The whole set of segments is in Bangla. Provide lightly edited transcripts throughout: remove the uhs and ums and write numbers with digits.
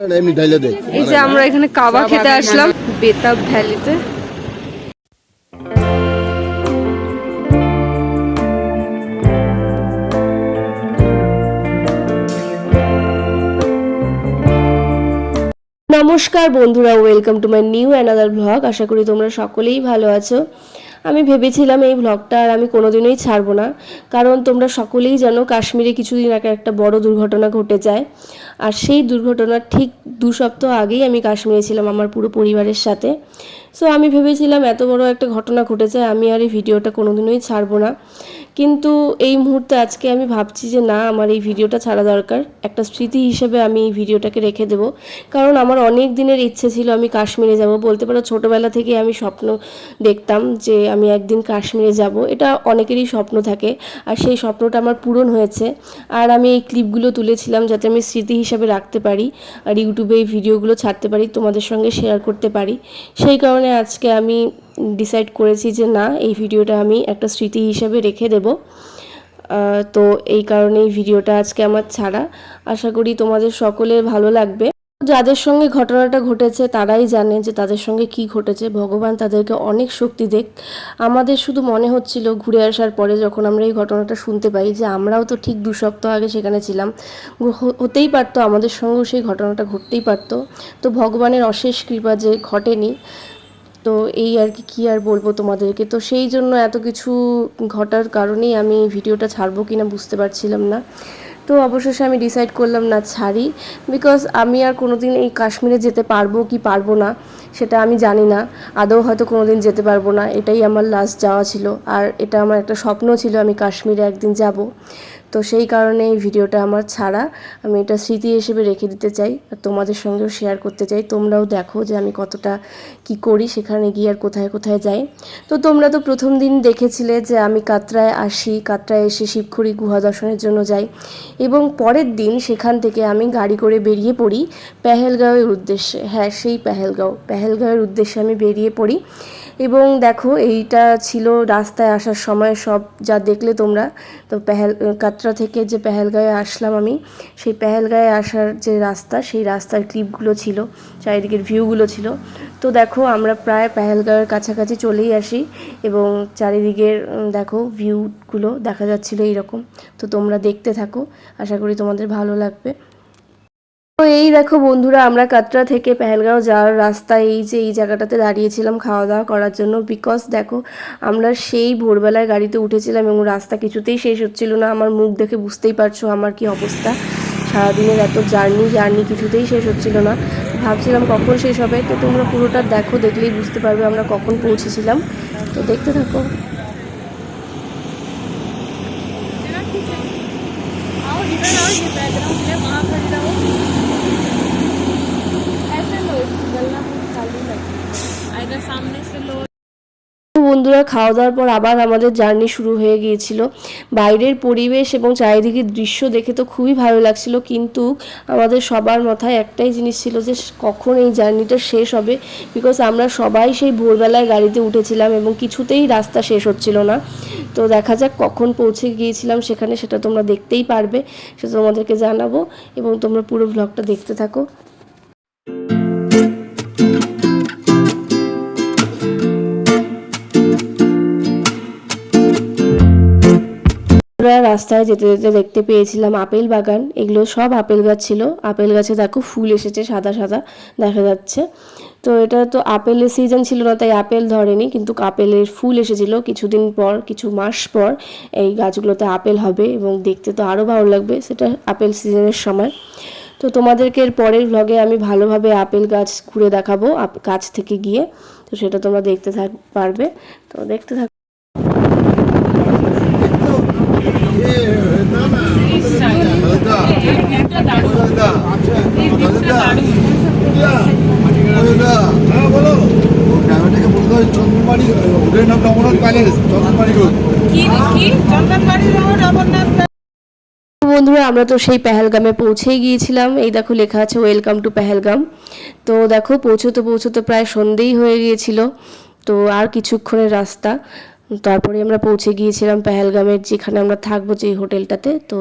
এই যে আমরা এখানে কাবা খেতে আসলাম বেতাব ভ্যালিতে। নমস্কার বন্ধুরা, welcome to my new another blog. আশা করি তোমরা সকলেই ভালো আছো। আমি ভেবেছিলাম এই ব্লগটা আর আমি কোনোদিনই ছাড়বো না, কারণ তোমরা সকলেই জানো কাশ্মীরে কিছুদিন আগে একটা বড় দুর্ঘটনা ঘটে যায়। আর সেই দুর্ঘটনার ঠিক 2 সপ্তাহ আগেই আমি কাশ্মীরে ছিলাম আমার পুরো পরিবারের সাথে। সো আমি ভেবেছিলাম এত বড় একটা ঘটনা ঘটেছে, আমি আর এই ভিডিওটা কোনোদিনই ছাড়বো না। কিন্তু এই মুহূর্তে আজকে আমি ভাবছি যে না, আমার এই ভিডিওটা ছাড়া দরকার। একটা স্মৃতি হিসেবে আমি এই ভিডিওটাকে রেখে দেবো, কারণ আমার অনেক দিনের ইচ্ছে ছিল আমি কাশ্মীরে যাব। বলতে পারো ছোটোবেলা থেকে আমি স্বপ্ন দেখতাম যে আমি একদিন কাশ্মীরে যাব। এটা অনেকেরই স্বপ্ন থাকে, আর সেই স্বপ্নটা আমার পূরণ হয়েছে। আর আমি এই ক্লিপগুলো তুলেছিলাম যাতে আমি স্মৃতি হিসাবে রাখতে পারি, আর ইউটিউবে এই ভিডিওগুলো ছাড়তে পারি, তোমাদের সঙ্গে শেয়ার করতে পারি। সেই কারণে আজকে আমি ডিসাইড করেছি যে না, এই ভিডিওটা আমি একটা স্মৃতি হিসেবে রেখে দেব। তো এই কারণে এই ভিডিওটা আজকে আমার ছাড়া। আশা করি তোমাদের সকলের ভালো লাগবে। যাদের সঙ্গে ঘটনাটা ঘটেছে তারাই জানে যে তাদের সঙ্গে কি ঘটেছে। ভগবান তাদেরকে অনেক শক্তি দেখ। আমাদের শুধু মনে হচ্ছিল ঘুরে আসার পরে, যখন আমরা এই ঘটনাটা শুনতে পাই, যে আমরাও তো ঠিক 2 সপ্তাহ আগে সেখানে ছিলাম, হতেই পারতো আমাদের সঙ্গেও সেই ঘটনাটা ঘটতেই পারতো। তো ভগবানের অশেষ কৃপা যে ঘটেনি। তো এই আর কি আর বলবো তোমাদেরকে। তো সেই জন্য এত কিছু ঘটার কারণেই আমি এই ভিডিওটা ছাড়বো কিনা বুঝতে পারছিলাম না। তো অবশেষে আমি ডিসাইড করলাম না ছাড়ি, বিকজ আমি আর কোনোদিন এই কাশ্মীরে যেতে পারবো কি পারবো না সেটা আমি জানি না। আদৌ হয়তো কোনোদিন যেতে পারবো না, এটাই আমার লাস্ট যাওয়া ছিল। আর এটা আমার একটা স্বপ্ন ছিল আমি কাশ্মীরে একদিন যাব। তো সেই কারণে এই ভিডিওটা আমার ছাড়া, আমি এটা স্মৃতি হিসেবে রেখে দিতে চাই আর তোমাদের সঙ্গেও শেয়ার করতে চাই। তোমরাও দেখো যে আমি কতটা কি করি সেখানে গিয়ে, আর কোথায় কোথায় যাই। তো তোমরা তো প্রথম দিন দেখেছিলে যে আমি কাটরায় আসি, কাটরায় এসে শিবখড়ি গুহা দর্শনের জন্য যাই, এবং পরের দিন সেখান থেকে আমি গাড়ি করে বেরিয়ে পড়ি পেহেলগাঁওয়ের উদ্দেশ্যে। হ্যাঁ, সেই পেহেলগাঁওয়ের উদ্দেশ্যে আমি বেরিয়ে পড়ি। এবং দেখো, এইটা ছিল রাস্তায় আসার সময় সব যা দেখলে তোমরা। তো কাটরা থেকে যে পেহেলগাঁওয়ে আসলাম আমি, সেই পেহেলগাঁওয়ে আসার যে রাস্তা, সেই রাস্তার ক্লিপগুলো ছিল, চারিদিকের ভিউগুলো ছিল। তো দেখো, আমরা প্রায় পেহেলগাঁওয়ের কাছাকাছি চলেই আসি, এবং চারিদিকের দেখো ভিউগুলো দেখা যাচ্ছিলো এইরকম। তো তোমরা দেখতে থাকো, আশা করি তোমাদের ভালো লাগবে। তো এই দেখো বন্ধুরা, আমরা কাটরা থেকে পেহেলগাঁও যাওয়ার রাস্তায় এই যে এই জায়গাটাতে দাঁড়িয়েছিলাম খাওয়া দাওয়া করার জন্য। বিকজ দেখো, আমরা সেই ভোরবেলায় গাড়িতে উঠেছিলাম এবং রাস্তা কিছুতেই শেষ হচ্ছিল না। আমার মুখ দেখে বুঝতেই পারছো আমার কি অবস্থা। সারাদিনের এত জার্নি কিছুতেই শেষ হচ্ছিল না। ভাবছিলাম কখন শেষ হবে। তো তোমরা পুরোটা দেখো, দেখলেই বুঝতে পারবে আমরা কখন পৌঁছেছিলাম। তো দেখতে থাকো। বন্ধুরা, খাওয়া দাওয়ার পর আবার আমাদের জার্নি শুরু হয়ে গিয়েছিল। বাইরের পরিবেশ এবং চারিদিকের দৃশ্য দেখে তো খুবই ভালো লাগছিল, কিন্তু আমাদের সবার মাথায় একটাই জিনিস ছিল যে কখন এই জার্নিটা শেষ হবে। বিকজ আমরা সবাই সেই ভোরবেলায় গাড়িতে উঠেছিলাম এবং কিছুতেই রাস্তা শেষ হচ্ছিল না। তো দেখা যাক কখন পৌঁছে গিয়েছিলাম সেখানে, সেটা তোমরা দেখতেই পারবে, সেটা তোমাদেরকে জানাবো, এবং তোমরা পুরো ব্লগটা দেখতে থাকো। রাস্তায় যেতে যেতে দেখতে পেয়েছিলাম আপেল বাগান। এগুলো সব আপেল গাছ ছিল। আপেল গাছে দেখো ফুল এসেছে, সাদা সাদা দেখা যাচ্ছে। তো এটা তো আপেলের সিজন ছিল না, তাই আপেল ধরেনি, কিন্তু আপেলের ফুল এসেছিল। কিছুদিন পর, কিছু মাস পর এই গাছগুলোতে আপেল হবে এবং দেখতে তো আরও ভালো লাগবে, সেটা আপেল সিজনের সময়। তো তোমাদেরকে এর পরের ভ্লগে আমি ভালোভাবে আপেল গাছ ঘুরে দেখাবো কাছ থেকে গিয়ে। তো সেটা তোমরা দেখতে পারবে। তো দেখতে থাক। বন্ধুরা, আমরা তো সেই পেহেলগামে পৌঁছেই গিয়েছিলাম। এই দেখো লেখা আছে ওয়েলকাম টু পেহেলগাম। তো দেখো, পৌঁছতে প্রায় সন্ধেই হয়ে গিয়েছিল। তো আর কিছুক্ষণের রাস্তা, তারপরে আমরা পৌঁছে গিয়েছিলাম পেহেলগামের যেখানে আমরা থাকবো, যে হোটেলটাতে। তো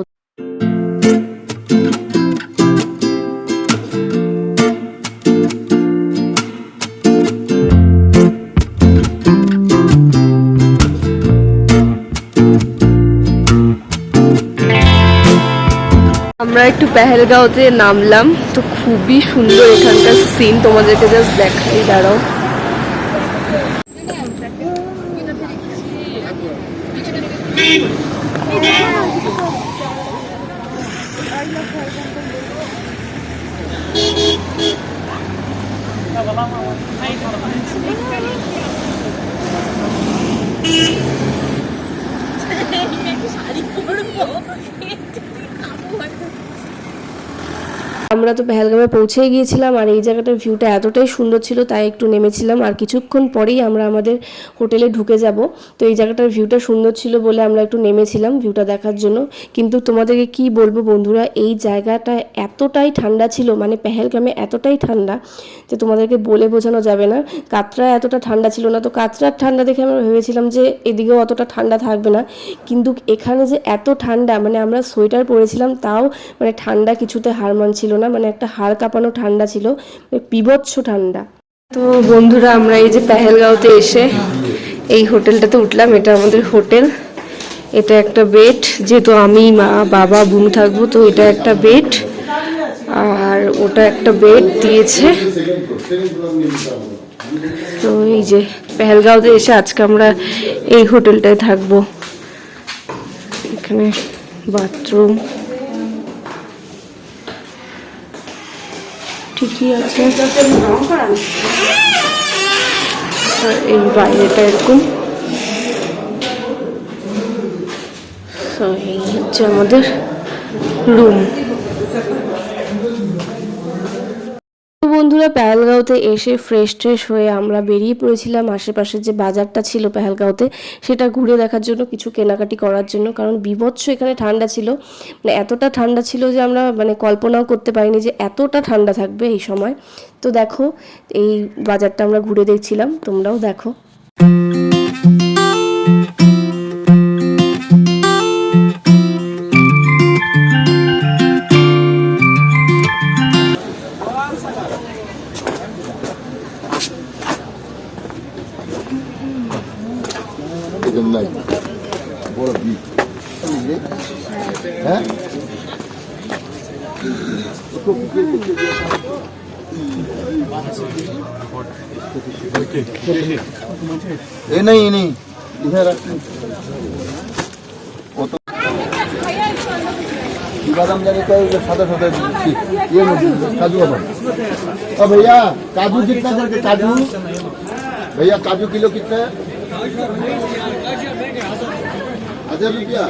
আমরা একটু পেহেলগাঁওতে নামলাম, তো খুবই সুন্দর এখানকার সিন, তোমাদেরকে জাস্ট দেখাই, দাঁড়াও। আমরা তো পেহেলগামে পৌঁছেই গিয়েছিলাম, আর এই জায়গাটার ভিউটা এতটাই সুন্দর ছিল তাই একটু নেমেছিলাম, আর কিছুক্ষণ পরেই আমরা আমাদের হোটেলে ঢুকে যাব। তো এই জায়গাটার ভিউটা সুন্দর ছিল বলে আমরা একটু নেমেছিলাম ভিউটা দেখার জন্য। কিন্তু তোমাদেরকে কি বলবো বন্ধুরা, এই জায়গাটা এতটাই ঠান্ডা ছিল, মানে পেহেলগামে এতটাই ঠান্ডা যে তোমাদেরকে বলে বোঝানো যাবে না। কাতরা এতটা ঠান্ডা ছিল না, তো কাতরার ঠান্ডা দেখে আমরা ভেবেছিলাম যে এদিকেও অতটা ঠান্ডা থাকবে না, কিন্তু এখানে যে এত ঠান্ডা, মানে আমরা সোয়েটার পরেছিলাম তাও মানে ঠান্ডা কিছুতে হার মানছিল না, মানে একটা হাড় কাঁপানো ঠান্ডা ছিল, বীভৎস ঠান্ডা। তো বন্ধুরা আমরা এই যে পেহেলগাঁওতে এসে এই হোটেলটাতে উঠলাম, এটা আমাদের হোটেল, এটা একটা বেড, যেহেতু আমি মা বাবা বুনু থাকবো তো এটা একটা বেড, আর ওটা একটা বেড দিয়েছে। তো এই যে পেহেলগাঁওতে এসে আজকে আমরা এই হোটেলটায় থাকবো। এখানে বাথরুম ঠিকই আছে, আর এই বাইরেটা এরকম। তো এই হচ্ছে আমাদের রুম। বন্ধুরা পেহেলগাঁওতে এসে ফ্রেশ ট্রেশ হয়ে আমরা বেরিয়ে পড়েছিলাম আশেপাশের যে বাজারটা ছিল পেহেলগাঁওতে সেটা ঘুরে দেখার জন্য, কিছু কেনাকাটি করার জন্য, কারণ বীভৎস এখানে ঠান্ডা ছিল, মানে এতটা ঠান্ডা ছিল যে আমরা মানে কল্পনাও করতে পারিনি যে এতটা ঠান্ডা থাকবে এই সময়। তো দেখো এই বাজারটা আমরা ঘুরে দেখছিলাম, তোমরাও দেখো। ये नहीं इधर वो तो बादाम जाने का सादा ये काजू बादाम। और भैया काजू कितना करके, काजू भैया काजू किलो कितना है? 1000 रुपया।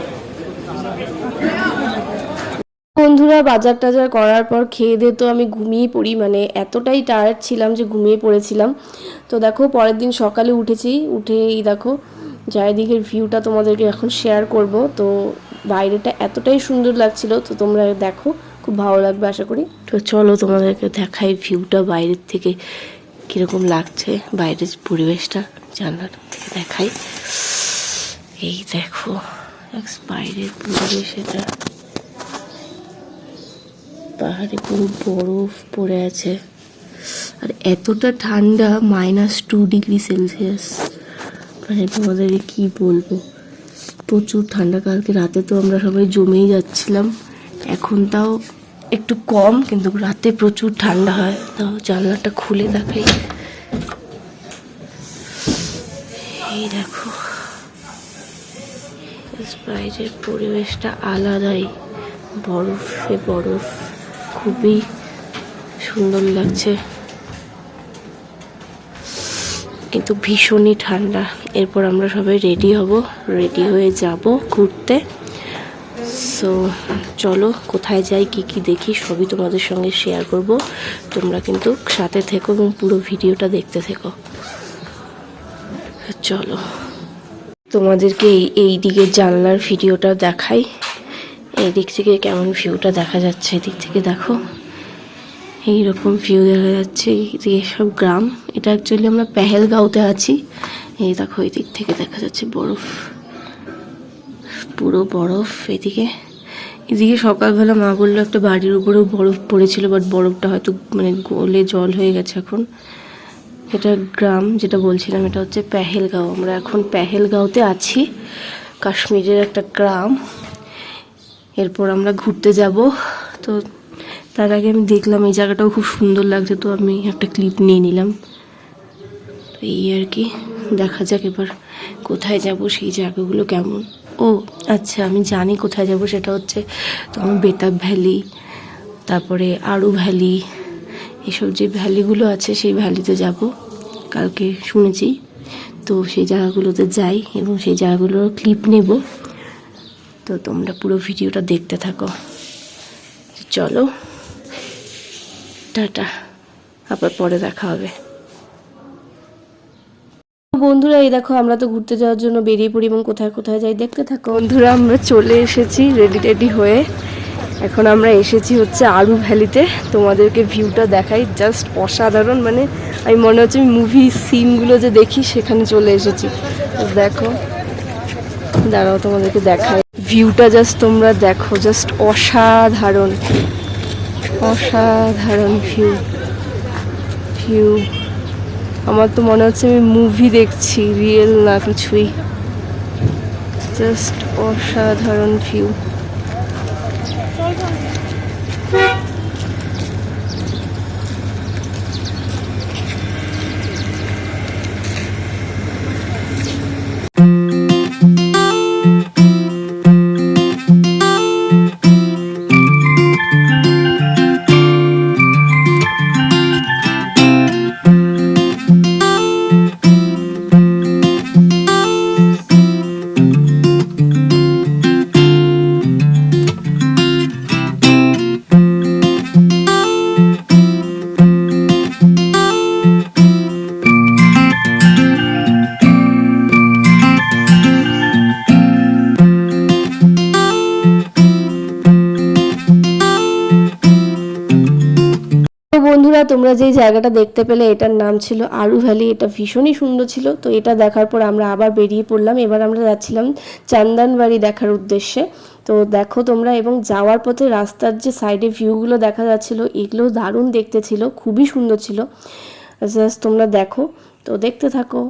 বন্ধুরা বাজার টাজার করার পর খেয়ে দিয়ে তো আমি ঘুমিয়ে পড়ি, মানে এতটাই টায়ার্ড ছিলাম যে ঘুমিয়ে পড়েছিলাম। তো দেখো পরের দিন সকালে উঠেছি, উঠে এই দেখো চারিদিকের ভিউটা তোমাদেরকে এখন শেয়ার করব। তো বাইরেটা এতটাই সুন্দর লাগছিল, তো তোমরা দেখো, খুব ভালো লাগবে আশা করি। তো চলো তোমাদেরকে দেখাই ভিউটা বাইরের থেকে কীরকম লাগছে, বাইরের পরিবেশটা জানলার থেকে দেখাই। এই দেখো বাইরের পরিবেশ, এটা পাহাড়ে পুরো বরফ পড়ে আছে, আর এতটা ঠান্ডা -2 ডিগ্রি সেলসিয়াস, মানে তোমাদেরকে কি বলবো, প্রচুর ঠান্ডা। কালকে রাতে তো আমরা সবাই জমেই যাচ্ছিলাম, এখন তাও একটু কম, কিন্তু রাতে প্রচুর ঠান্ডা হয়। তাও জানলাটা খুলে দেখাই, এই দেখো বাইরের পরিবেশটা আলাদাই, বরফে বরফ, খুবই সুন্দর লাগছে, কিন্তু ভীষণই ঠান্ডা। এরপর আমরা সবাই রেডি হব, রেডি হয়ে যাব ঘুরতে। সো চলো কোথায় যাই, কি কি দেখি সবই তোমাদের সঙ্গে শেয়ার করব, তোমরা কিন্তু সাথে থেকো এবং পুরো ভিডিওটা দেখতে থেকো। চলো তোমাদেরকে এই দিকের জানলার ভিডিওটা দেখাই, এই দিক থেকে কেমন ভিউটা দেখা যাচ্ছে। এদিক থেকে দেখো এইরকম ভিউ দেখা যাচ্ছে, এইদিকে সব গ্রাম। এটা অ্যাকচুয়ালি আমরা পেহেলগাঁওতে আছি। এই দেখো এই দিক থেকে দেখা যাচ্ছে বরফ, পুরো বরফ। এদিকে সকালবেলা মা বললো একটা বাড়ির উপরেও বরফ পড়েছিল, বাট বরফটা হয়তো মানে গলে জল হয়ে গেছে এখন। এটা গ্রাম যেটা বলছিলাম, এটা হচ্ছে পেহেলগাঁও। আমরা এখন পেহেলগাঁওতে আছি, কাশ্মীরের একটা গ্রাম। এরপর আমরা ঘুরতে যাব। তো তার আগে আমি দেখলাম এই জায়গাটাও খুব সুন্দর লাগছে, তো আমি একটা ক্লিপ নিয়ে নিলাম। তো এই আর কি, দেখা যাক এবার কোথায় যাব, সেই জায়গাগুলো কেমন। ও আচ্ছা, আমি জানি কোথায় যাব, সেটা হচ্ছে তোমার বেতাব ভ্যালি, তারপরে আরু ভ্যালি, এসব যে ভ্যালিগুলো আছে সেই ভ্যালিতে যাব কালকে শুনেছি। তো সেই জায়গাগুলোতে যাই এবং সেই জায়গাগুলোর ক্লিপ নেব। তো তোমরা পুরো ভিডিওটা দেখতে থাকো। চলো টাটা, আবার পরে দেখা হবে। বন্ধুরা এই দেখো, আমরা তো ঘুরতে যাওয়ার জন্য বেরিয়ে পড়ি এবং কোথায় কোথায় যাই দেখতে থাকো। বন্ধুরা আমরা চলে এসেছি রেডি হয়ে। এখন আমরা এসেছি হচ্ছে আরু ভ্যালিতে। তোমাদেরকে ভিউটা দেখাই, জাস্ট অসাধারণ। মানে আমি মনে হচ্ছে আমি মুভি সিনগুলো যে দেখি সেখানে চলে এসেছি। দেখো, দাঁড়াও তোমাদেরকে দেখাই ভিউটা, জাস্ট তোমরা দেখো, জাস্ট অসাধারণ অসাধারণ ভিউ। আমার তো মনে হচ্ছে আমি মুভি দেখছি, রিয়েল না কিছুই। জাস্ট অসাধারণ ভিউ। বন্ধুরা তোমরা যেই জায়গাটা দেখতে পেলে এটার নাম ছিল আরু ভ্যালি। এটা ভীষণই সুন্দর ছিল। তো এটা দেখার পর আমরা আবার বেরিয়ে পড়লাম। এবার আমরা যাচ্ছিলাম চান্দানবাড়ি দেখার উদ্দেশ্যে। তো দেখো তোমরা, এবং যাওয়ার পথে রাস্তার যে সাইডে ভিউগুলো দেখা যাচ্ছিল, এগুলো দারুণ দেখতে ছিল, খুবই সুন্দর ছিল। জাস্ট তোমরা দেখো, তো দেখতে থাকো।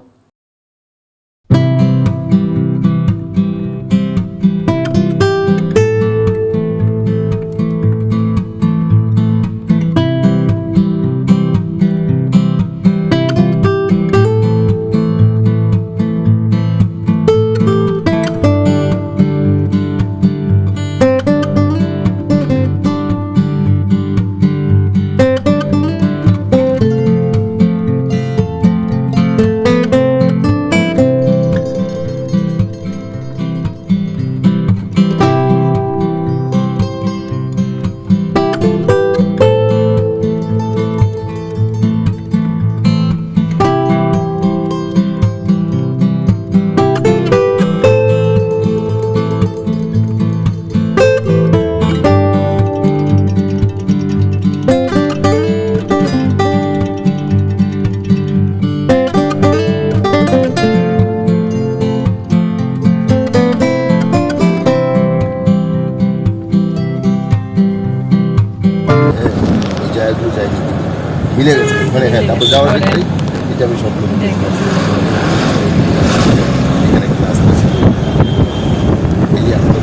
মিলে গেছে ওখানে। হ্যাঁ, তারপর যাওয়ার ক্ষেত্রে এটা আমি স্বপ্ন এখানে একটা রাস্তা ছিল, এই একটা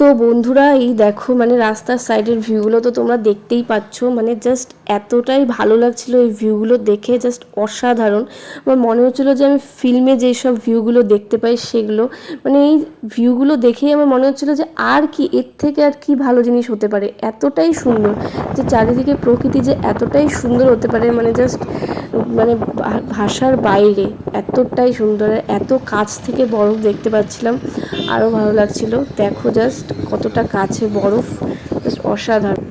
তো বন্ধুরা এই দেখো, মানে রাস্তার সাইডের ভিউগুলো তো তোমরা দেখতেই পাচ্ছ। মানে জাস্ট এতটাই ভালো লাগছিল এই ভিউগুলো দেখে, জাস্ট অসাধারণ। আমার মনে হচ্ছিলো যে আমি ফিল্মে যেসব ভিউগুলো দেখতে পাই সেগুলো, মানে এই ভিউগুলো দেখেই আমার মনে হচ্ছিলো যে আর কি, এর থেকে আর কি ভালো জিনিস হতে পারে। এতটাই সুন্দর যে চারিদিকে প্রকৃতি যে এতটাই সুন্দর হতে পারে, মানে জাস্ট মানে ভাষার বাইরে। এতটাই সুন্দর, এত কাছ থেকে বরফ দেখতে পাচ্ছিলাম, আরও ভালো লাগছিল। দেখো জাস্ট কতটা কাছে বরফ, জাস্ট অসাধারণ।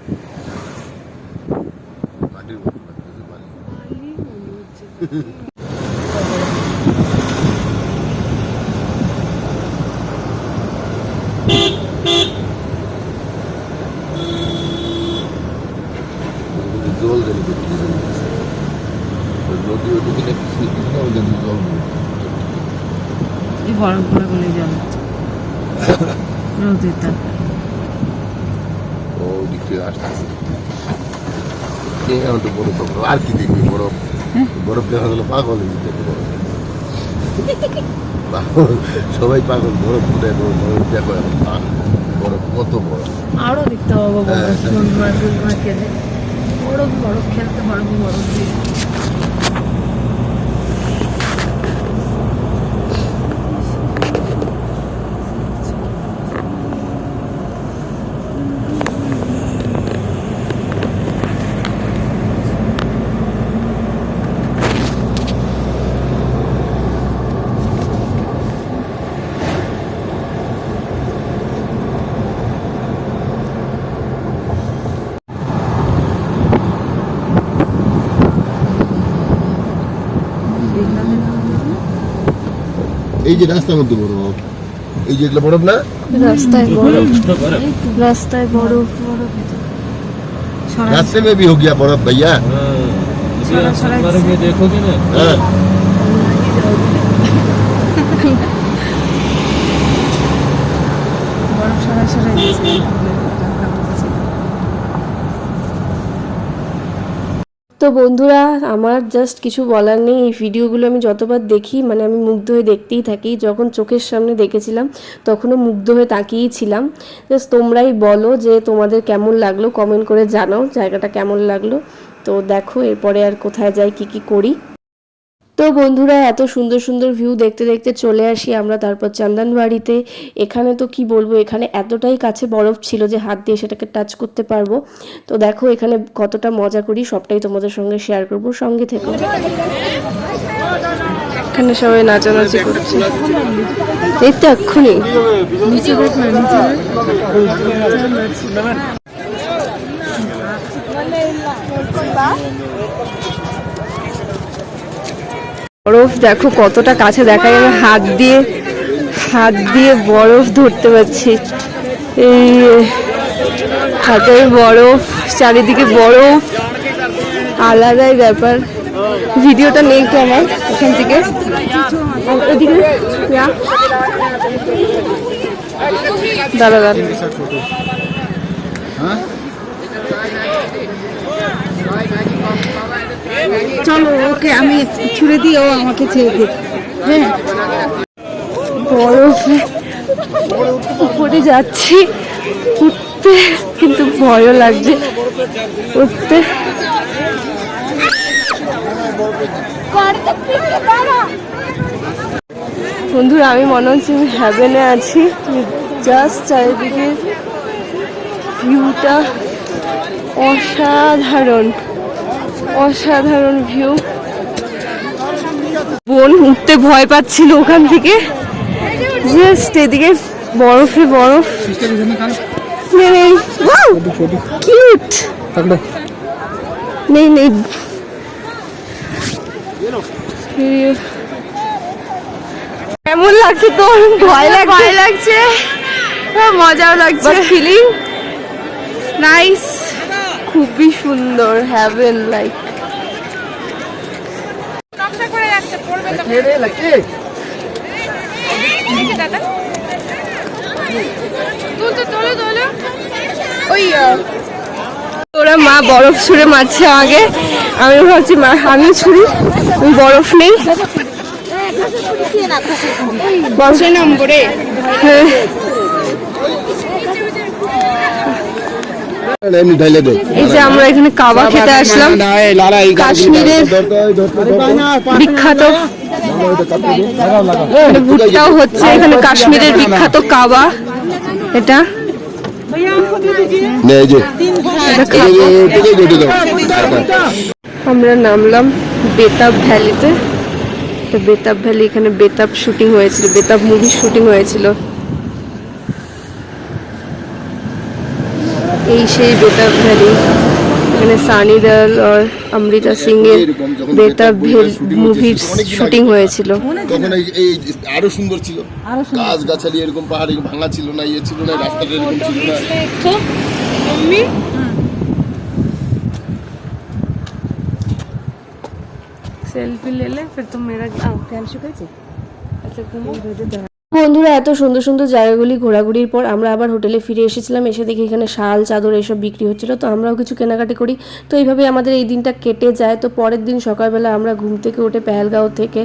জল দেবে নদী ওদিকে ওদের জল এই বরফ করে গলে জল রোদের তাপে ও দিকে আসতেছে এখন তো বরফ আর কি দেখবি বরফ বরফ দেখা গেল পাগল হয়ে যেতে সবাই পাগল বরফ ফুটে বরফ দেখো এখন বরফ কত বড় আরো দেখতে হবে বরফ বন্ধুরা খেলে বরফ বরফ খেলতে বরফ বরফ দিয়ে এই যে রাস্তার মধ্যে বরফ এই যে এগুলো বরফ না রাস্তায় বরফ রাস্তায় বরফ रास्ते में भी हो गया बर्फ भैया में देखोगे ना हाँ বরফ সরাই সরাই দিয়েছে রাস্তা করছে তো বন্ধুরা আমার জাস্ট কিছু বলার নেই। এই ভিডিওগুলো আমি যতবার দেখি মানে আমি মুগ্ধ হয়ে দেখতেই থাকি। যখন চোখের সামনে দেখেছিলাম তখনও মুগ্ধ হয়ে তাকিয়েই ছিলাম। জাস্ট তোমরাই বলো যে তোমাদের কেমন লাগলো, কমেন্ট করে জানাও জায়গাটা কেমন লাগলো। তো দেখো এরপরে আর কোথায় যাই কি করি। তো বন্ধুরা এত সুন্দর সুন্দর ভিউ দেখতে দেখতে চলে আসি আমরা তারপর চন্দনবাড়িতে। এখানে তো কি বলবো, এখানে এতটাই কাছে বরফ ছিল যে হাত দিয়ে সেটাকে টাচ করতে পারবো। তো দেখো এখানে কতটা মজা করি সবটাই তোমাদের সঙ্গে শেয়ার করব, সঙ্গে থেকো। এখানে সবাই নাচানাচি করছে, এই তো এক্ষুনি নিচে দেখ না নিচে বরফ দেখো কতটা কাছে দেখা যাবে, হাত দিয়ে বরফ ধরতে পারছি। এই হাতের বরফ, চারিদিকে বরফ, আলাদাই ব্যাপার। ভিডিওটা নেই তো আমার এখান থেকে ওদিকে দাঁড়া চলো ওকে আমি ছুড়ে দিই ও আমাকে ছেড়ে দিই। হ্যাঁ বরফে উপরে যাচ্ছি, উঠতে কিন্তু ভয়ও লাগছে উঠতে। বন্ধুরা আমি মনে হচ্ছে আমি হ্যাভেনে আছি। জাস্ট চারিদিকে ভিউটা অসাধারণ অসাধারণ ভিউ। বোন উঠতে ভয় পাচ্ছিল ওখান থেকে, জাস্ট এদিকে বরফে বরফ। কিউট নেই নেই কেমন লাগছে তোর? ভয় লাগছে মজাও লাগছে, ফিলিং নাইস, খুবই সুন্দর, হ্যাভেন লাইক। ওরা মা বরফ ছুঁড়ে মারছে আমাকে, আমি ভাবছি মা আমিও ছুঁড়ি, বরফ নেই বরফের নম্বরে। এই যে আমরা এখানে কাবা খেতে আসলাম, কাশ্মীরের বিখ্যাত ভুট্টাও হচ্ছে এখানে, কাশ্মীরের বিখ্যাত কাবা এটা। আমরা নামলাম বেতাব ভ্যালিতে। তো বেতাব ভ্যালি, এখানে বেতাব শুটিং হয়েছিল, বেতাব মুভির শুটিং হয়েছিল। এই সেই বেতাব ভ্যালি, এখানে সানি দেওল আর অমৃতা সিং এর বেতাব মুভির শুটিং হয়েছিল। তখন এই আরো সুন্দর ছিল, গাছ গাছালি এরকম পাহাড় ভাঙা ছিল না, ইয়ে ছিল না, রাস্তাটা এরকম ছিল না। सेल्फी ले ले फिर तुम मेरा ख्याल शुकेছে আচ্ছা ঘুমো বন্ধুরা, এত সুন্দর সুন্দর জায়গাগুলি ঘোরাঘুরির পর আমরা আবার হোটেলে ফিরে এসেছিলাম। এসে দেখি এখানে শাল চাদর এসব বিক্রি হচ্ছিল, তো আমরাও কিছু কেনাকাটি করি। তো এইভাবে আমাদের এই দিনটা কেটে যায়। তো পরের দিন সকালবেলা আমরা ঘুম থেকে উঠে পেহেলগাঁও থেকে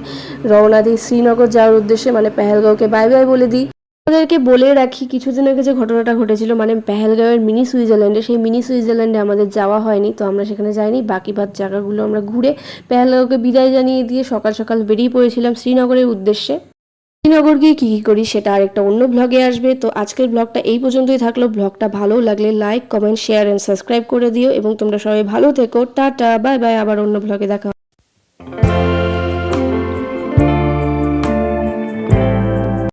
রওনা দিই শ্রীনগর যাওয়ার উদ্দেশ্যে, মানে পেহেলগাঁওকে বাই বাই বলে দিই। আমাদেরকে বলে রাখি, কিছুদিন আগে যে ঘটনাটা ঘটেছিল মানে পেহেলগাঁওয়ের মিনি সুইজারল্যান্ডে, সেই মিনি সুইজারল্যান্ডে আমাদের যাওয়া হয়নি, তো আমরা সেখানে যাইনি। বাকি বাদ জায়গাগুলো আমরা ঘুরে পেহেলগাঁওকে বিদায় জানিয়ে দিয়ে সকাল সকাল বেরিয়ে পড়েছিলাম শ্রীনগরের উদ্দেশ্যে। শ্রীনগর গিয়ে কী কী করি সেটা আরেকটা অন্য ব্লগে আসবে। তো আজকের ব্লগটা এই পর্যন্তই থাকলো। ব্লগটা ভালো লাগলে like, comment, share and subscribe করে দিও এবং তোমরা সবাই ভালো থেকো। টাটা, বাই বাই, আবার অন্য ব্লগে দেখা হবে।